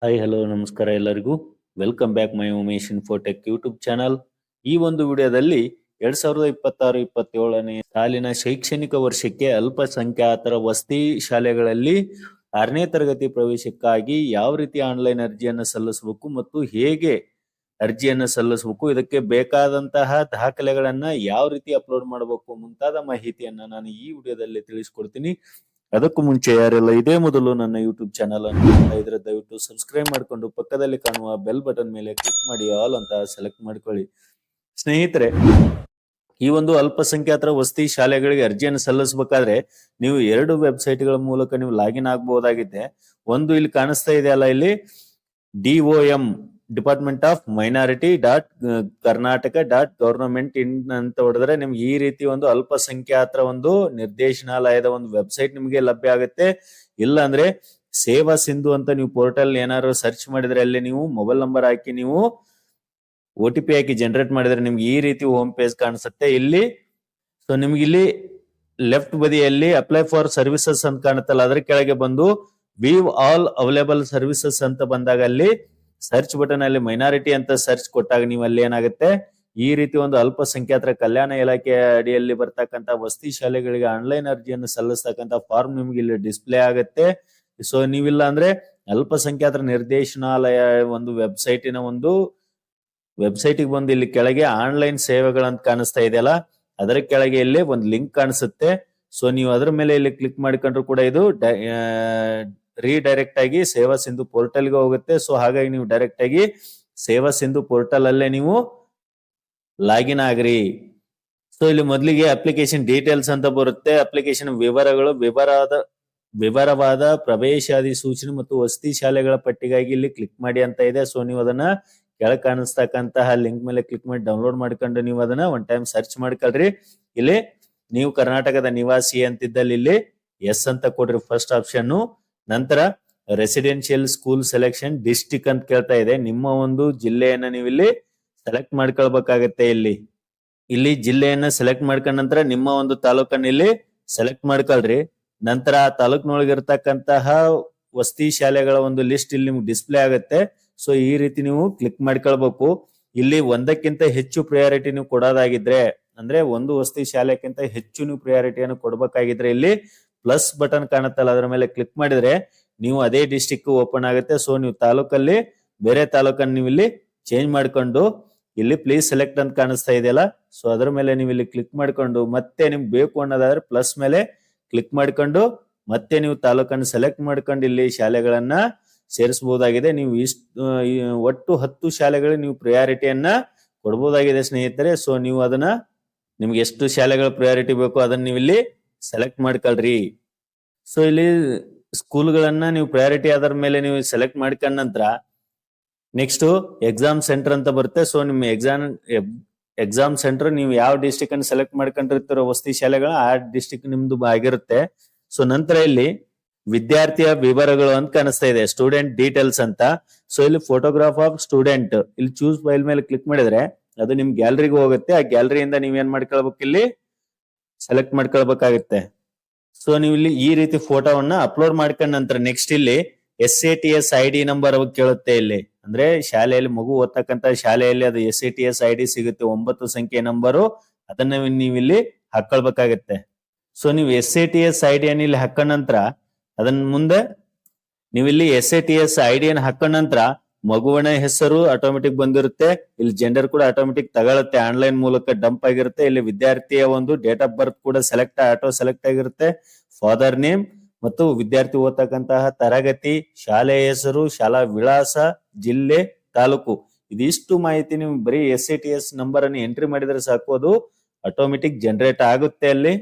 Hi hello ನಮಸ್ಕಾರ ಎಲ್ಲರಿಗೂ. Welcome back my Umesh Infotech YouTube channel. ಈ ಒಂದು ವಿಡಿಯೋದಲ್ಲಿ 2026-27ನೇ ಸಾಲಿನ ಶೈಕ್ಷಣಿಕ ವರ್ಷಕ್ಕೆ ಅಲ್ಪಸಂಖ್ಯಾತರ ವಸತಿ ಶಾಲೆಗಳಲ್ಲಿ 6ನೇ ತರಗತಿ ಪ್ರವೇಶಕ್ಕಾಗಿ ಯಾವ ರೀತಿ ಆನ್ಲೈನ್ ಅರ್ಜಿಯನ್ನು ಸಲ್ಲಿಸಬೇಕು ಮತ್ತು ಹೇಗೆ ಅರ್ಜಿಯನ್ನು ಸಲ್ಲಿಸಬೇಕು, ಇದಕ್ಕೆ ಬೇಕಾದಂತಹ ದಾಖಲೆಗಳನ್ನ ಯಾವ ರೀತಿ ಅಪ್ಲೋಡ್ ಮಾಡಬೇಕು ಮುಂತಾದ ಮಾಹಿತಿಯನ್ನ ನಾನು ಈ ವಿಡಿಯೋದಲ್ಲಿ ತಿಳಿಸ್ಕೊಡ್ತೀನಿ. ಅದಕ್ಕೂ ಮುಂಚೆ ಯಾರೆಲ್ಲ ಇದೇ ಮೊದಲು ನನ್ನ ಯೂಟ್ಯೂಬ್ ಚಾನಲ್ ಅನ್ನು ನೋಡ್ತಾ ಇದ್ರೆ ದಯವಿಟ್ಟು ಸಬ್ಸ್ಕ್ರೈಬ್ ಮಾಡಿಕೊಂಡು ಪಕ್ಕದಲ್ಲಿ ಕಾಣುವ ಬೆಲ್ ಬಟನ್ ಮೇಲೆ ಕ್ಲಿಕ್ ಮಾಡಿ ಆಲ್ ಅಂತ ಸೆಲೆಕ್ಟ್ ಮಾಡ್ಕೊಳ್ಳಿ. ಸ್ನೇಹಿತರೆ, ಈ ಒಂದು ಅಲ್ಪಸಂಖ್ಯಾತರ ವಸತಿ ಶಾಲೆಗಳಿಗೆ ಅರ್ಜಿಯನ್ನು ಸಲ್ಲಿಸಬೇಕಾದ್ರೆ ನೀವು 2 ವೆಬ್ಸೈಟ್ಗಳ ಮೂಲಕ ನೀವು ಲಾಗಿನ್ ಆಗಬಹುದಾಗಿದೆ. ಒಂದು ಇಲ್ಲಿ ಕಾಣಿಸ್ತಾ ಇದೆಯಲ್ಲ, ಇಲ್ಲಿ DOM ಡಿಪಾರ್ಟ್ಮೆಂಟ್ ಆಫ್ ಮೈನಾರಿಟಿ .ಕರ್ನಾಟಕ.ಗವರ್ನಮೆಂಟ್ ಇನ್ ಅಂತ ಹೊಡೆದ್ರೆ ನಿಮ್ಗೆ ಈ ರೀತಿ ಒಂದು ಅಲ್ಪಸಂಖ್ಯಾತರ ಒಂದು ನಿರ್ದೇಶನಾಲಯದ ಒಂದು ವೆಬ್ಸೈಟ್ ನಿಮಗೆ ಲಭ್ಯ ಆಗುತ್ತೆ. ಇಲ್ಲ ಅಂದ್ರೆ ಸೇವಾ ಸಿಂಧು ಅಂತ ನೀವು ಪೋರ್ಟಲ್ ಏನಾದ್ರು ಸರ್ಚ್ ಮಾಡಿದ್ರೆ ಅಲ್ಲಿ ನೀವು ಮೊಬೈಲ್ ನಂಬರ್ ಹಾಕಿ ನೀವು OTP ಹಾಕಿ ಜನರೇಟ್ ಮಾಡಿದ್ರೆ ನಿಮ್ಗೆ ಈ ರೀತಿ ಹೋಮ್ ಪೇಜ್ ಕಾಣಿಸುತ್ತೆ. ಇಲ್ಲಿ ಸೊ ನಿಮ್ಗೆ ಇಲ್ಲಿ ಲೆಫ್ಟ್ ಬದಿಯಲ್ಲಿ ಅಪ್ಲೈ ಫಾರ್ ಸರ್ವಿಸಸ್ ಅಂತ ಕಾಣುತ್ತಲ್ಲ, ಅದರ ಕೆಳಗೆ ಬಂದು ವೀವ್ ಆಲ್ ಅವೈಲೇಬಲ್ ಸರ್ವಿಸಸ್ ಅಂತ ಬಂದಾಗ ಅಲ್ಲಿ ಸರ್ಚ್ ಬಟನ್ ಅಲ್ಲಿ ಮೈನಾರಿಟಿ ಅಂತ ಸರ್ಚ್ ಕೊಟ್ಟಾಗ ನೀವು ಅಲ್ಲಿ ಏನಾಗುತ್ತೆ, ಈ ರೀತಿ ಒಂದು ಅಲ್ಪಸಂಖ್ಯಾತರ ಕಲ್ಯಾಣ ಇಲಾಖೆ ಅಡಿಯಲ್ಲಿ ಬರ್ತಕ್ಕಂತ ವಸತಿ ಶಾಲೆಗಳಿಗೆ ಆನ್ಲೈನ್ ಅರ್ಜಿಯನ್ನು ಸಲ್ಲಿಸ್ತಕ್ಕಂತ ಫಾರ್ಮ್ ನಿಮ್ಗೆ ಇಲ್ಲಿ ಡಿಸ್ಪ್ಲೇ ಆಗುತ್ತೆ. ಸೊ ನೀವಿಲ್ಲ ಅಂದ್ರೆ ಅಲ್ಪಸಂಖ್ಯಾತರ ನಿರ್ದೇಶನಾಲಯ ಒಂದು ವೆಬ್ಸೈಟ್ ಬಂದು ಇಲ್ಲಿ ಕೆಳಗೆ ಆನ್ಲೈನ್ ಸೇವೆಗಳಂತ ಕಾಣಿಸ್ತಾ ಇದೆಯಲ್ಲ, ಅದರ ಕೆಳಗೆ ಇಲ್ಲಿ ಒಂದು ಲಿಂಕ್ ಕಾಣಿಸುತ್ತೆ. ಸೊ ನೀವು ಅದರ ಮೇಲೆ ಇಲ್ಲಿ ಕ್ಲಿಕ್ ಮಾಡಿಕೊಂಡ್ರು ಕೂಡ ಇದು ರೀಡೈರೆಕ್ಟ್ ಆಗಿ ಸೇವಾ ಸಿಂಧು ಪೋರ್ಟಲ್ಗೆ ಹೋಗುತ್ತೆ. ಸೊ ಹಾಗಾಗಿ ನೀವು ಡೈರೆಕ್ಟ್ ಆಗಿ ಸೇವಾ ಸಿಂಧು ಪೋರ್ಟಲ್ ಅಲ್ಲೇ ನೀವು ಲಾಗಿನ್ ಆಗ್ರಿ. ಸೊ ಇಲ್ಲಿ ಮೊದಲಿಗೆ ಅಪ್ಲಿಕೇಶನ್ ಡೀಟೇಲ್ಸ್ ಅಂತ ಬರುತ್ತೆ. ಅಪ್ಲಿಕೇಶನ್ ವಿವರಗಳು, ವಿವರವಾದ ಪ್ರವೇಶಾದಿ ಸೂಚನೆ ಮತ್ತು ವಸತಿ ಶಾಲೆಗಳ ಪಟ್ಟಿಗಾಗಿ ಇಲ್ಲಿ ಕ್ಲಿಕ್ ಮಾಡಿ ಅಂತ ಇದೆ. ಸೊ ನೀವು ಅದನ್ನ ಕೆಳಗೆ ಕಾಣಿಸ್ತಕ್ಕಂತಹ ಲಿಂಕ್ ಮೇಲೆ ಕ್ಲಿಕ್ ಮಾಡಿ ಡೌನ್ಲೋಡ್ ಮಾಡ್ಕೊಂಡು ನೀವು ಅದನ್ನ ಒನ್ ಟೈಮ್ ಸರ್ಚ್ ಮಾಡ್ಕೊಳ್ರಿ. ಇಲ್ಲಿ ನೀವು ಕರ್ನಾಟಕದ ನಿವಾಸಿ ಅಂತಿದ್ದಲ್ಲಿ ಇಲ್ಲಿ ಎಸ್ ಅಂತ ಕೊಡ್ರಿ ಫಸ್ಟ್ ಆಪ್ಷನ್. ನಂತರ ರೆಸಿಡೆನ್ಶಿಯಲ್ ಸ್ಕೂಲ್ ಸೆಲೆಕ್ಷನ್ ಡಿಸ್ಟಿಕ್ ಅಂತ ಕೇಳ್ತಾ ಇದೆ. ನಿಮ್ಮ ಒಂದು ಜಿಲ್ಲೆಯನ್ನ ನೀವು ಇಲ್ಲಿ ಸೆಲೆಕ್ಟ್ ಮಾಡ್ಕೊಳ್ಬೇಕಾಗತ್ತೆ. ಇಲ್ಲಿ ಜಿಲ್ಲೆಯನ್ನ ಸೆಲೆಕ್ಟ್ ಮಾಡ್ಕೊಂಡ ನಂತರ ನಿಮ್ಮ ಒಂದು ತಾಲೂಕನ್ನ ಇಲ್ಲಿ ಸೆಲೆಕ್ಟ್ ಮಾಡ್ಕೊಳ್ರಿ. ನಂತರ ಆ ತಾಲೂಕಿನೊಳಗಿರ್ತಕ್ಕಂತಹ ವಸತಿ ಶಾಲೆಗಳ ಒಂದು ಲಿಸ್ಟ್ ಇಲ್ಲಿ ನಿಮ್ಗೆ ಡಿಸ್ಪ್ಲೇ ಆಗುತ್ತೆ. ಸೊ ಈ ರೀತಿ ನೀವು ಕ್ಲಿಕ್ ಮಾಡ್ಕೊಳ್ಬೇಕು. ಇಲ್ಲಿ ಒಂದಕ್ಕಿಂತ ಹೆಚ್ಚು ಪ್ರಿಯಾರಿಟಿ ನೀವು ಕೊಡೋದಾಗಿದ್ರೆ, ಅಂದ್ರೆ ಒಂದು ವಸತಿ ಶಾಲೆಕ್ಕಿಂತ ಹೆಚ್ಚು ನೀವು ಪ್ರಿಯಾರಿಟಿಯನ್ನು ಕೊಡ್ಬೇಕಾಗಿದ್ರೆ ಇಲ್ಲಿ ಪ್ಲಸ್ ಬಟನ್ ಕಾಣುತ್ತಲ್ಲ, ಅದರ ಮೇಲೆ ಕ್ಲಿಕ್ ಮಾಡಿದ್ರೆ ನೀವು ಅದೇ ಡಿಸ್ಟಿಕ್ ಓಪನ್ ಆಗುತ್ತೆ. ಸೊ ನೀವು ತಾಲೂಕಲ್ಲಿ ಬೇರೆ ತಾಲೂಕನ್ನು ನೀವು ಇಲ್ಲಿ ಚೇಂಜ್ ಮಾಡ್ಕೊಂಡು ಇಲ್ಲಿ ಪ್ಲೀಸ್ ಸೆಲೆಕ್ಟ್ ಅಂತ ಕಾಣಿಸ್ತಾ ಇದೆಯಲ್ಲ, ಸೊ ಅದರ ಮೇಲೆ ನೀವು ಇಲ್ಲಿ ಕ್ಲಿಕ್ ಮಾಡ್ಕೊಂಡು ಮತ್ತೆ ನಿಮ್ಗೆ ಬೇಕು ಅನ್ನೋದಾದ್ರೆ ಪ್ಲಸ್ ಮೇಲೆ ಕ್ಲಿಕ್ ಮಾಡ್ಕೊಂಡು ಮತ್ತೆ ನೀವು ತಾಲೂಕನ್ನು ಸೆಲೆಕ್ಟ್ ಮಾಡ್ಕೊಂಡು ಇಲ್ಲಿ ಶಾಲೆಗಳನ್ನ ಸೇರಿಸಬಹುದಾಗಿದೆ. ನೀವು ಒಟ್ಟು 10 ಶಾಲೆಗಳಿಗೆ ನೀವು ಪ್ರಿಯಾರಿಟಿಯನ್ನ ಕೊಡಬಹುದಾಗಿದೆ ಸ್ನೇಹಿತರೆ. ಸೊ ನೀವು ಅದನ್ನ ನಿಮ್ಗೆ ಎಷ್ಟು ಶಾಲೆಗಳ ಪ್ರಿಯಾರಿಟಿ ಬೇಕು ಅದನ್ನ ನೀವು ಇಲ್ಲಿ ಸೆಲೆಕ್ಟ್ ಮಾಡ್ಕೊಳ್ರಿ. ಸೊ ಇಲ್ಲಿ ಸ್ಕೂಲ್ಗಳನ್ನ ನೀವು ಪ್ರಯಾರಿಟಿ ಆದ್ರ ಮೇಲೆ ನೀವು ಸೆಲೆಕ್ಟ್ ಮಾಡ್ಕೊಂಡ ನಂತರ ನೆಕ್ಸ್ಟ್ ಎಕ್ಸಾಮ್ ಸೆಂಟರ್ ಅಂತ ಬರುತ್ತೆ. ಸೊ ನಿಮ್ಮ ಎಕ್ಸಾಮ್ ಸೆಂಟರ್ ನೀವು ಯಾವ ಡಿಸ್ಟಿಕ್ ಅನ್ನು ಸೆಲೆಕ್ಟ್ ಮಾಡ್ಕೊಂಡಿರ್ತೀರೋ ವಸತಿ ಶಾಲೆಗಳ ಆ ಡಿಸ್ಟಿಕ್ ನಿಮ್ದು ಆಗಿರುತ್ತೆ. ಸೊ ನಂತರ ಇಲ್ಲಿ ವಿದ್ಯಾರ್ಥಿಯ ವಿವರಗಳು ಅಂತ ಕಾಣಿಸ್ತಾ ಇದೆ, ಸ್ಟೂಡೆಂಟ್ ಡೀಟೇಲ್ಸ್ ಅಂತ. ಸೊ ಇಲ್ಲಿ ಫೋಟೋಗ್ರಾಫ್ ಆಫ್ ಸ್ಟೂಡೆಂಟ್ ಇಲ್ಲಿ ಚೂಸ್ ಫೈಲ್ ಮೇಲೆ ಕ್ಲಿಕ್ ಮಾಡಿದ್ರೆ ಅದು ನಿಮ್ ಗ್ಯಾಲರಿಗೆ ಹೋಗುತ್ತೆ. ಆ ಗ್ಯಾಲರಿಯಿಂದ ನೀವ್ ಏನ್ ಮಾಡ್ಕೊಳ್ಬೇಕು, ಇಲ್ಲಿ ಸೆಲೆಕ್ಟ್ ಮಾಡ್ಕೊಳ್ಬೇಕಾಗುತ್ತೆ. ಸೊ ನೀವು ಇಲ್ಲಿ ಈ ರೀತಿ ಫೋಟೋವನ್ನ ಅಪ್ಲೋಡ್ ಮಾಡ್ಕೊಂಡ ನಂತರ ನೆಕ್ಸ್ಟ್ ಇಲ್ಲಿ SATS ID ನಂಬರ್ ಕೇಳುತ್ತೆ. ಇಲ್ಲಿ ಅಂದ್ರೆ ಶಾಲೆಯಲ್ಲಿ ಮಗು ಓದ್ತಕ್ಕಂತ ಶಾಲೆಯಲ್ಲಿ ಅದು SATS ID ಸಿಗುತ್ತೆ, 9 ಸಂಖ್ಯೆ ನಂಬರು, ಅದನ್ನ ನೀವು ಇಲ್ಲಿ ಹಾಕೊಳ್ಬೇಕಾಗತ್ತೆ. ಸೊ ನೀವು SATS ID ಅನ್ನು ಇಲ್ಲಿ ಹಾಕೊಂಡ ನಂತರ ಅದನ್ನ ಮುಂದೆ ನೀವು ಇಲ್ಲಿ SATS ID ಅನ್ನು ಹಾಕೊಂಡ ನಂತರ ಮಗುವಿನ ಹೆಸರು ಆಟೋಮೆಟಿಕ್ ಬಂದಿರುತ್ತೆ. ಇಲ್ಲಿ ಜೆಂಡರ್ ಕೂಡ ಆಟೋಮೆಟಿಕ್ ತಗೊಳುತ್ತೆ, ಆನ್ಲೈನ್ ಮೂಲಕ ಡಂಪ್ ಆಗಿರುತ್ತೆ. ಇಲ್ಲಿ ವಿದ್ಯಾರ್ಥಿಯ ಒಂದು ಡೇಟ್ ಆಫ್ ಬರ್ತ್ ಕೂಡ ಆಟೋ ಸೆಲೆಕ್ಟ್ ಆಗಿರುತ್ತೆ. ಫಾದರ್ ನೇಮ್ ಮತ್ತು ವಿದ್ಯಾರ್ಥಿ ಓದ್ತಕ್ಕಂತಹ ತರಗತಿ, ಶಾಲೆಯ ಹೆಸರು, ಶಾಲಾ ವಿಳಾಸ, ಜಿಲ್ಲೆ, ತಾಲೂಕು, ಇದಿಷ್ಟು ಮಾಹಿತಿ ನೀವು ಬರೀ SATS ನಂಬರ್ ಅನ್ನು ಎಂಟ್ರಿ ಮಾಡಿದ್ರೆ ಸಾಕು, ಅದು ಆಟೋಮೆಟಿಕ್ ಜನರೇಟ್ ಆಗುತ್ತೆ. ಅಲ್ಲಿ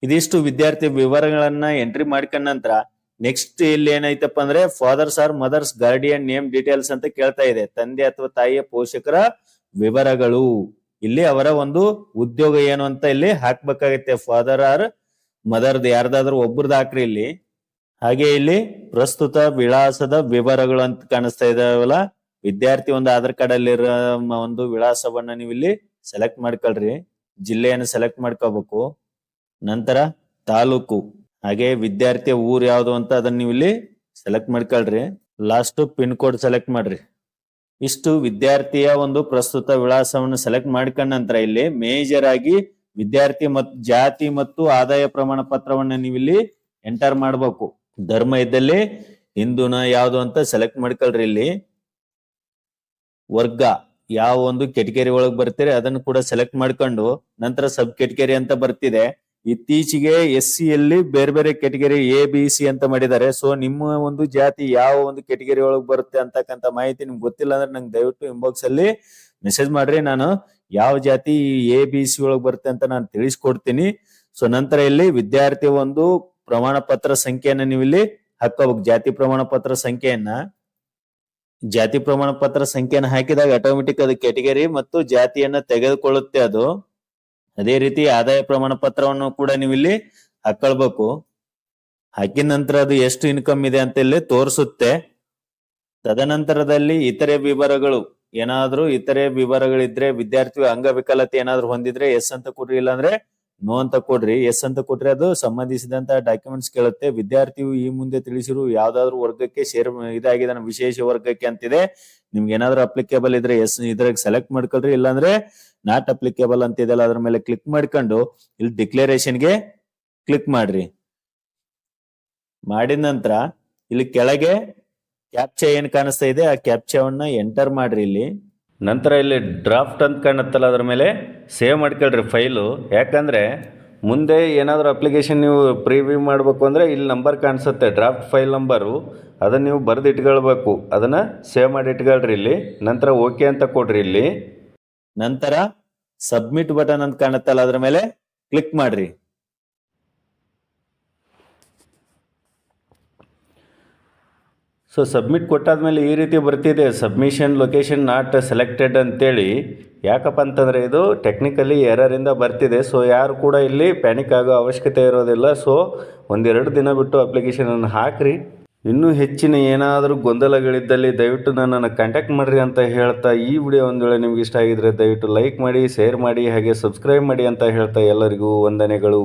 ಇದಿಷ್ಟು ವಿದ್ಯಾರ್ಥಿ ವಿವರಗಳನ್ನ ಎಂಟ್ರಿ ಮಾಡ್ಕೊಂಡ ನಂತರ ನೆಕ್ಸ್ಟ್ ಇಲ್ಲಿ ಏನೈತಪ್ಪ ಅಂದ್ರೆ fathers or mothers guardian name details ಅಂತ ಕೇಳ್ತಾ ಇದೆ. ತಂದೆ ಅಥವಾ ತಾಯಿಯ ಪೋಷಕರ ವಿವರಗಳು, ಇಲ್ಲಿ ಅವರ ಒಂದು ಉದ್ಯೋಗ ಏನು ಅಂತ ಇಲ್ಲಿ ಹಾಕ್ಬೇಕಾಗತ್ತೆ. ಫಾದರ್ ಆರ್ ಮದರ್ದು ಯಾರ್ದಾದ್ರೂ ಒಬ್ಬರದ್ದು ಹಾಕ್ರಿ ಇಲ್ಲಿ. ಹಾಗೆ ಇಲ್ಲಿ ಪ್ರಸ್ತುತ ವಿಳಾಸದ ವಿವರಗಳು ಅಂತ ಕಾಣಿಸ್ತಾ ಇದಾವಲ್ಲ, ವಿದ್ಯಾರ್ಥಿ ಒಂದು ಆಧಾರ್ ಕಾರ್ಡ್ ಅಲ್ಲಿರೋ ಒಂದು ವಿಳಾಸವನ್ನ ನೀವು ಇಲ್ಲಿ ಸೆಲೆಕ್ಟ್ ಮಾಡ್ಕೊಳ್ರಿ. ಜಿಲ್ಲೆಯನ್ನು ಸೆಲೆಕ್ಟ್ ಮಾಡ್ಕೋಬೇಕು. ನಂತರ ತಾಲೂಕು, ಹಾಗೆ ವಿದ್ಯಾರ್ಥಿಯ ಊರ್ ಯಾವ್ದು ಅಂತ ಅದನ್ನ ನೀವು ಇಲ್ಲಿ ಸೆಲೆಕ್ಟ್ ಮಾಡ್ಕೊಳ್ರಿ. ಲಾಸ್ಟ್ ಪಿನ್ ಕೋಡ್ ಸೆಲೆಕ್ಟ್ ಮಾಡ್ರಿ. ಇಷ್ಟು ವಿದ್ಯಾರ್ಥಿಯ ಒಂದು ಪ್ರಸ್ತುತ ವಿಳಾಸವನ್ನು ಸೆಲೆಕ್ಟ್ ಮಾಡ್ಕೊಂಡ ನಂತರ ಇಲ್ಲಿ ಮೇಜರ್ ಆಗಿ ವಿದ್ಯಾರ್ಥಿ ಮತ್ತು ಜಾತಿ ಮತ್ತು ಆದಾಯ ಪ್ರಮಾಣ ಪತ್ರವನ್ನ ನೀವು ಇಲ್ಲಿ ಎಂಟರ್ ಮಾಡ್ಬೇಕು. ಧರ್ಮ ಇದ್ದಲ್ಲಿ ಹಿಂದೂನ ಯಾವ್ದು ಅಂತ ಸೆಲೆಕ್ಟ್ ಮಾಡ್ಕೊಳ್ರಿ. ಇಲ್ಲಿ ವರ್ಗ ಯಾವ ಒಂದು ಕೆಟಗರಿ ಒಳಗ್ ಬರ್ತೀರಿ ಅದನ್ನು ಕೂಡ ಸೆಲೆಕ್ಟ್ ಮಾಡ್ಕೊಂಡು ನಂತರ ಸಬ್ ಕೆಟಗರಿ ಅಂತ ಬರ್ತಿದೆ. ಇತ್ತೀಚೆಗೆ SC ಯಲ್ಲಿ ಬೇರೆ ಬೇರೆ ಕೆಟಗರಿ ABC ಅಂತ ಮಾಡಿದ್ದಾರೆ. ಸೊ ನಿಮ್ಮ ಒಂದು ಜಾತಿ ಯಾವ ಒಂದು ಕೆಟಗರಿ ಒಳಗ್ ಬರುತ್ತೆ ಅಂತಕ್ಕಂಥ ಮಾಹಿತಿ ನಿಮ್ಗೆ ಗೊತ್ತಿಲ್ಲ ಅಂದ್ರೆ ನಂಗೆ ದಯವಿಟ್ಟು ಇನ್ಬಾಕ್ಸ್ ಅಲ್ಲಿ ಮೆಸೇಜ್ ಮಾಡ್ರಿ. ನಾನು ಯಾವ ಜಾತಿ ABC ಒಳಗ್ ಬರುತ್ತೆ ಅಂತ ನಾನು ತಿಳಿಸ್ಕೊಡ್ತೀನಿ. ಸೊ ನಂತರ ಇಲ್ಲಿ ವಿದ್ಯಾರ್ಥಿ ಒಂದು ಪ್ರಮಾಣ ಪತ್ರ ಸಂಖ್ಯೆಯನ್ನ ನೀವು ಇಲ್ಲಿ ಹಾಕೋಬೇಕು. ಜಾತಿ ಪ್ರಮಾಣ ಪತ್ರ ಸಂಖ್ಯೆಯನ್ನ ಹಾಕಿದಾಗ ಆಟೋಮೆಟಿಕ್ ಅದು ಕೆಟಗರಿ ಮತ್ತು ಜಾತಿಯನ್ನ ತೆಗೆದುಕೊಳ್ಳುತ್ತೆ ಅದು. ಅದೇ ರೀತಿ ಆದಾಯ ಪ್ರಮಾಣ ಪತ್ರವನ್ನು ಕೂಡ ನೀವು ಇಲ್ಲಿ ಹಾಕೊಳ್ಬೇಕು. ಹಾಕಿದ ನಂತರ ಅದು ಎಷ್ಟು ಇನ್ಕಮ್ ಇದೆ ಅಂತ ಇಲ್ಲಿ ತೋರಿಸುತ್ತೆ. ತದನಂತರದಲ್ಲಿ ಇತರೆ ವಿವರಗಳು ಇತರೆ ವಿವರಗಳಿದ್ರೆ ವಿದ್ಯಾರ್ಥಿ ಅಂಗವಿಕಲತೆ ಏನಾದ್ರು ಹೊಂದಿದ್ರೆ ಎಸ್ ಅಂತ ಕೊಡ್ರಿ, ಇಲ್ಲಾಂದ್ರೆ ನೋ ಅಂತ ಕೊಡ್ರಿ. ಎಸ್ ಅಂತ ಕೊಟ್ರೆ ಅದು ಸಂಬಂಧಿಸಿದಂತ ಡಾಕ್ಯುಮೆಂಟ್ಸ್ ಕೇಳುತ್ತೆ. ವಿದ್ಯಾರ್ಥಿಯು ಈ ಮುಂದೆ ತಿಳಿಸಿರು ಯಾವ್ದಾದ್ರು ವರ್ಗಕ್ಕೆ ಇದಾಗಿದೆ ವಿಶೇಷ ವರ್ಗಕ್ಕೆ ಅಂತಿದೆ. ನಿಮ್ಗೆ ಏನಾದ್ರು ಅಪ್ಲಿಕೇಬಲ್ ಇದ್ರೆ ಎಸ್ ಇದ್ರಾಗ ಸೆಲೆಕ್ಟ್ ಮಾಡ್ಕೊಳ್ರಿ, ಇಲ್ಲಾಂದ್ರೆ ನಾಟ್ ಅಪ್ಲಿಕೇಬಲ್ ಅಂತ ಇದೆಯಲ್ಲ ಅದ್ರ ಮೇಲೆ ಕ್ಲಿಕ್ ಮಾಡ್ಕೊಂಡು ಇಲ್ಲಿ ಡಿಕ್ಲರೇಷನ್ಗೆ ಕ್ಲಿಕ್ ಮಾಡ್ರಿ. ಮಾಡಿದ ನಂತರ ಇಲ್ಲಿ ಕೆಳಗೆ ಕ್ಯಾಪ್ಚಾ ಏನ್ ಕಾಣಿಸ್ತಾ ಇದೆ ಆ ಕ್ಯಾಪ್ಚಾವನ್ನ ಎಂಟರ್ ಮಾಡ್ರಿ. ಇಲ್ಲಿ ನಂತರ ಇಲ್ಲಿ ಡ್ರಾಫ್ಟ್ ಅಂತ ಕಾಣುತ್ತಲ್ಲ ಅದ್ರ ಮೇಲೆ ಸೇವ್ ಮಾಡ್ಕೊಳ್ರಿ ಫೈಲು. ಯಾಕಂದ್ರೆ ಮುಂದೆ ಏನಾದರೂ ಅಪ್ಲಿಕೇಶನ್ ನೀವು ಪ್ರಿವ್ಯೂ ಮಾಡಬೇಕು ಅಂದ್ರೆ ಇಲ್ಲಿ ನಂಬರ್ ಕಾಣಿಸುತ್ತೆ ಡ್ರಾಫ್ಟ್ ಫೈಲ್ ನಂಬರು, ಅದನ್ನ ನೀವು ಬರೆದು ಇಟ್ಕೊಳ್ಬೇಕು. ಅದನ್ನ ಸೇವ್ ಮಾಡಿ ಇಟ್ಕೊಳ್ರಿ ಇಲ್ಲಿ. ನಂತರ ಓಕೆ ಅಂತ ಕೊಡ್ರಿ. ಇಲ್ಲಿ ನಂತರ ಸಬ್ಮಿಟ್ ಬಟನ್ ಅಂತ ಕಾಣುತ್ತಲ್ಲ ಅದ್ರ ಮೇಲೆ ಕ್ಲಿಕ್ ಮಾಡ್ರಿ. ಸೊ ಸಬ್ಮಿಟ್ ಕೊಟ್ಟಾದ್ಮೇಲೆ ಈ ರೀತಿ ಬರ್ತಿದೆ, ಸಬ್ಮಿಷನ್ ಲೊಕೇಶನ್ ನಾಟ್ ಸೆಲೆಕ್ಟೆಡ್ ಅಂತೇಳಿ. ಯಾಕಪ್ಪ ಅಂತಂದರೆ ಇದು ಟೆಕ್ನಿಕಲಿ ಎರರಿಂದ ಬರ್ತಿದೆ. ಸೊ ಯಾರು ಕೂಡ ಇಲ್ಲಿ ಪ್ಯಾನಿಕ್ ಆಗೋ ಅವಶ್ಯಕತೆ ಇರೋದಿಲ್ಲ. ಸೊ ಒಂದೆರಡು ದಿನ ಬಿಟ್ಟು ಅಪ್ಲಿಕೇಶನನ್ನು ಹಾಕ್ರಿ. ಇನ್ನೂ ಹೆಚ್ಚಿನ ಏನಾದರೂ ಗೊಂದಲಗಳಿದ್ದಲ್ಲಿ ದಯವಿಟ್ಟು ನನ್ನನ್ನು ಕಾಂಟ್ಯಾಕ್ಟ್ ಮಾಡಿರಿ ಅಂತ ಹೇಳ್ತಾ ಈ ವಿಡಿಯೋ ಒಂದು ವೇಳೆ ನಿಮ್ಗೆ ಇಷ್ಟ ಆಗಿದ್ರೆ ದಯವಿಟ್ಟು ಲೈಕ್ ಮಾಡಿ, ಶೇರ್ ಮಾಡಿ, ಹಾಗೆ ಸಬ್ಸ್ಕ್ರೈಬ್ ಮಾಡಿ ಅಂತ ಹೇಳ್ತಾ ಎಲ್ಲರಿಗೂ ವಂದನೆಗಳು.